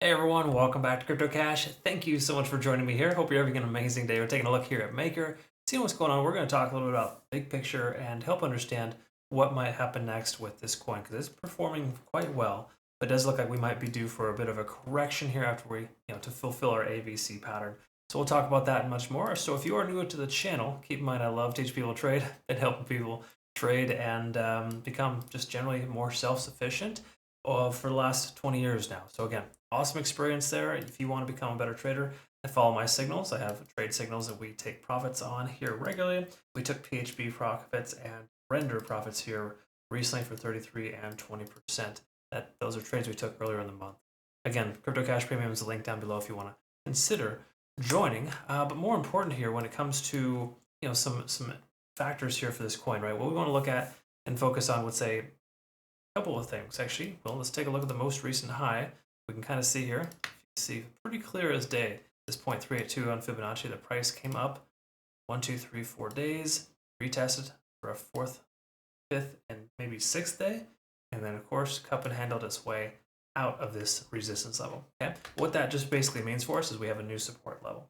Hey everyone, welcome back to Crypto Cash. Thank you so much for joining me here. Hope you're having an amazing day. We're taking a look here at Maker, seeing what's going on. We're going to talk a little bit about big picture and help understand what might happen next with this coin because it's performing quite well. But it does look like we might be due for a bit of a correction here after we, to fulfill our AVC pattern. So we'll talk about that and much more. So if you are new to the channel, keep in mind I love teaching people to trade and helping people trade and become just generally more self-sufficient for the last 20 years now. So again, awesome experience there. If you want to become a better trader, I follow my signals. I have trade signals that we take profits on here regularly. We took PHP profits and render profits here recently for 33 and 20%. Those are trades we took earlier in the month. Again, Crypto Cash Premium is linked down below if you want to consider joining. But more important here, when it comes to some factors here for this coin, right? What we want to look at and focus on would say couple of things actually. Well, let's take a look at the most recent high. We can kind of see here. You see pretty clear as day. This 0.382 on Fibonacci, the price came up 1, 2, 3, 4 days, retested for a fourth, fifth, and maybe sixth day, and then of course cup and handled its way out of this resistance level. Okay, what that just basically means for us is we have a new support level.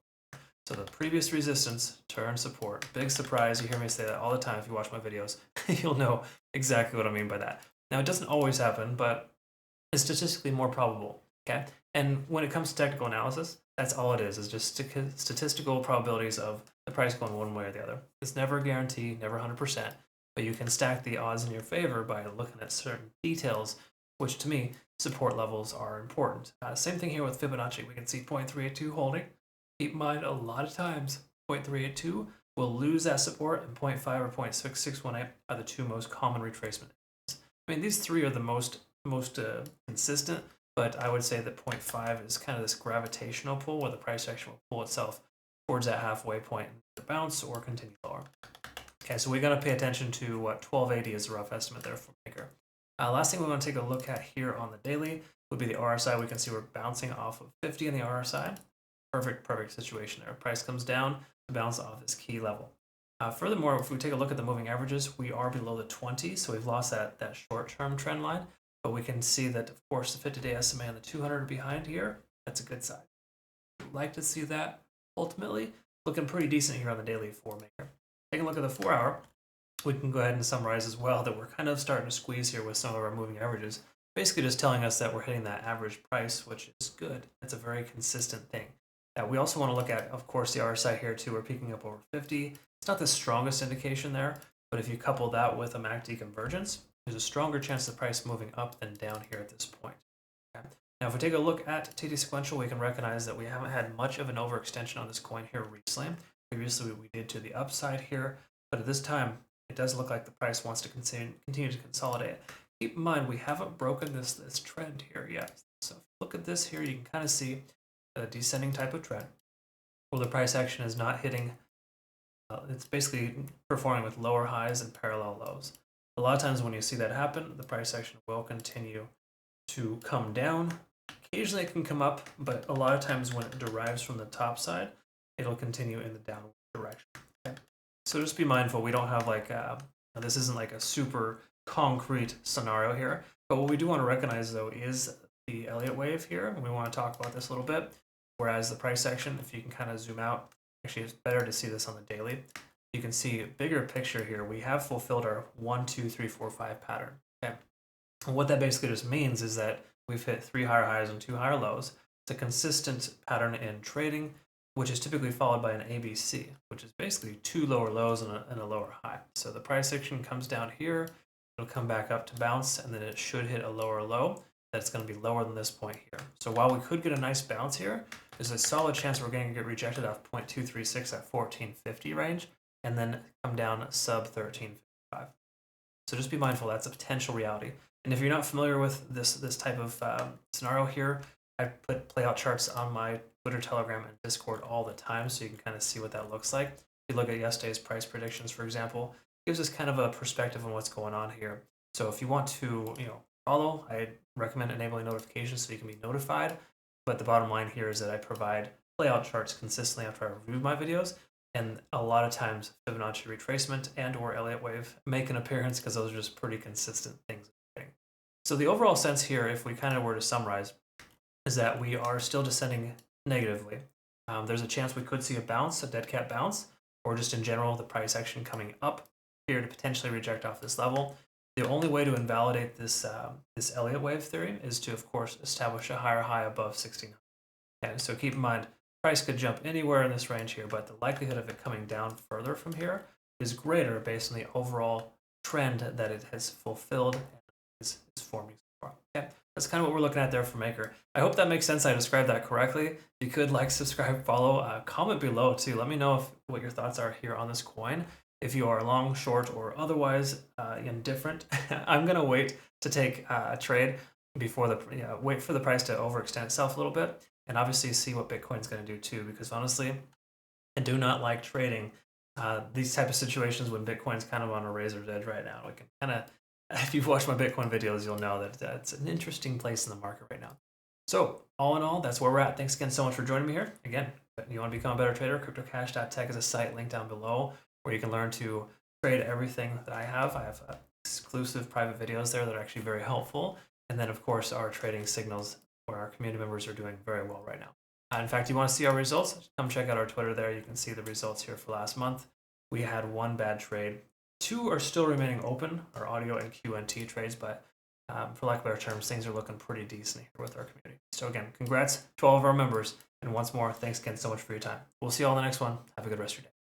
So the previous resistance turned support. Big surprise. You hear me say that all the time if you watch my videos. You'll know exactly what I mean by that. Now, it doesn't always happen, but it's statistically more probable, okay? And when it comes to technical analysis, that's all it is just statistical probabilities of the price going one way or the other. It's never a guarantee, never 100%, but you can stack the odds in your favor by looking at certain details, which to me, support levels are important. Same thing here with Fibonacci. We can see 0.382 holding. Keep in mind, a lot of times, 0.382 will lose that support, and 0.5 or 0.6618 are the two most common retracement. I mean, these three are the most consistent, but I would say that 0.5 is kind of this gravitational pull where the price action will pull itself towards that halfway point to bounce or continue lower. Okay, so we got to pay attention to what 1280 is a rough estimate there for Maker. Last thing we want to take a look at here on the daily would be the RSI. We can see we're bouncing off of 50 in the RSI. Perfect situation there. Price comes down to bounce off this key level. Furthermore, if we take a look at the moving averages, we are below the 20, so we've lost that short-term trend line. But we can see that, of course, the 50-day SMA and the 200 are behind here. That's a good sign. We'd like to see that ultimately. Looking pretty decent here on the daily for Maker. Taking a look at the 4-hour, we can go ahead and summarize as well that we're kind of starting to squeeze here with some of our moving averages. Basically just telling us that we're hitting that average price, which is good. That's a very consistent thing. We also want to look at, of course, the RSI here too. We're peaking up over 50. It's not the strongest indication there, but if you couple that with a MACD convergence, there's a stronger chance of the price moving up than down here at this point. Okay. Now, if we take a look at TD sequential, we can recognize that we haven't had much of an overextension on this coin here recently. Previously, we did to the upside here, but at this time, it does look like the price wants to continue to consolidate. Keep in mind, we haven't broken this trend here yet. So if you look at this here, you can kind of see a descending type of trend where the price action is not hitting. It's basically performing with lower highs and parallel lows. A lot of times when you see that happen, the price action will continue to come down. Occasionally it can come up, but a lot of times when it derives from the top side, it'll continue in the downward direction. Okay? So just be mindful. We don't have this isn't like a super concrete scenario here, but what we do want to recognize though is the Elliott wave here, and we want to talk about this a little bit. Whereas the price action, if you can kind of zoom out, actually it's better to see this on the daily. You can see a bigger picture here. We have fulfilled our 1, 2, 3, 4, 5 pattern. Okay. And what that basically just means is that we've hit 3 higher highs and 2 higher lows. It's a consistent pattern in trading, which is typically followed by an ABC, which is basically 2 lower lows and a lower high. So the price action comes down here, it'll come back up to bounce, and then it should hit a lower low. That's going to be lower than this point here. So while we could get a nice bounce here, there's a solid chance we're going to get rejected off 0.236 at 1450 range and then come down sub 1355. So just be mindful, that's a potential reality. And if you're not familiar with this type of scenario here, I put playout charts on my Twitter, Telegram, and Discord all the time so you can kind of see what that looks like. If you look at yesterday's price predictions, for example, it gives us kind of a perspective on what's going on here. So if you want to, follow, I recommend enabling notifications so you can be notified. But the bottom line here is that I provide playout charts consistently after I review my videos. And a lot of times Fibonacci retracement and or Elliott wave make an appearance because those are just pretty consistent things. So the overall sense here, if we kind of were to summarize, is that we are still descending negatively. There's a chance we could see a bounce, a dead cat bounce, or just in general, the price action coming up here to potentially reject off this level. The only way to invalidate this this Elliott wave theory is to, of course, establish a higher high above 1600. Okay, so keep in mind, price could jump anywhere in this range here, but the likelihood of it coming down further from here is greater based on the overall trend that it has fulfilled and is forming so far. Okay, that's kind of what we're looking at there for Maker. I hope that makes sense. I described that correctly. If you could like, subscribe, follow, comment below too. Let me know what your thoughts are here on this coin. If you are long, short, or otherwise indifferent, I'm gonna wait to take a trade before wait for the price to overextend itself a little bit, and obviously see what Bitcoin's gonna do too. Because honestly, I do not like trading these type of situations when Bitcoin's kind of on a razor's edge right now. We can kind of, if you've watched my Bitcoin videos, you'll know that it's an interesting place in the market right now. So all in all, that's where we're at. Thanks again so much for joining me here. Again, if you want to become a better trader, CryptoCash.tech is a site linked down below where you can learn to trade everything that I have. I have exclusive private videos there that are actually very helpful. And then, of course, our trading signals where our community members are doing very well right now. In fact, you want to see our results? Come check out our Twitter there. You can see the results here for last month. We had one bad trade. 2 are still remaining open, our audio and QNT trades, but for lack of better terms, things are looking pretty decent here with our community. So again, congrats to all of our members. And once more, thanks again so much for your time. We'll see you all in the next one. Have a good rest of your day.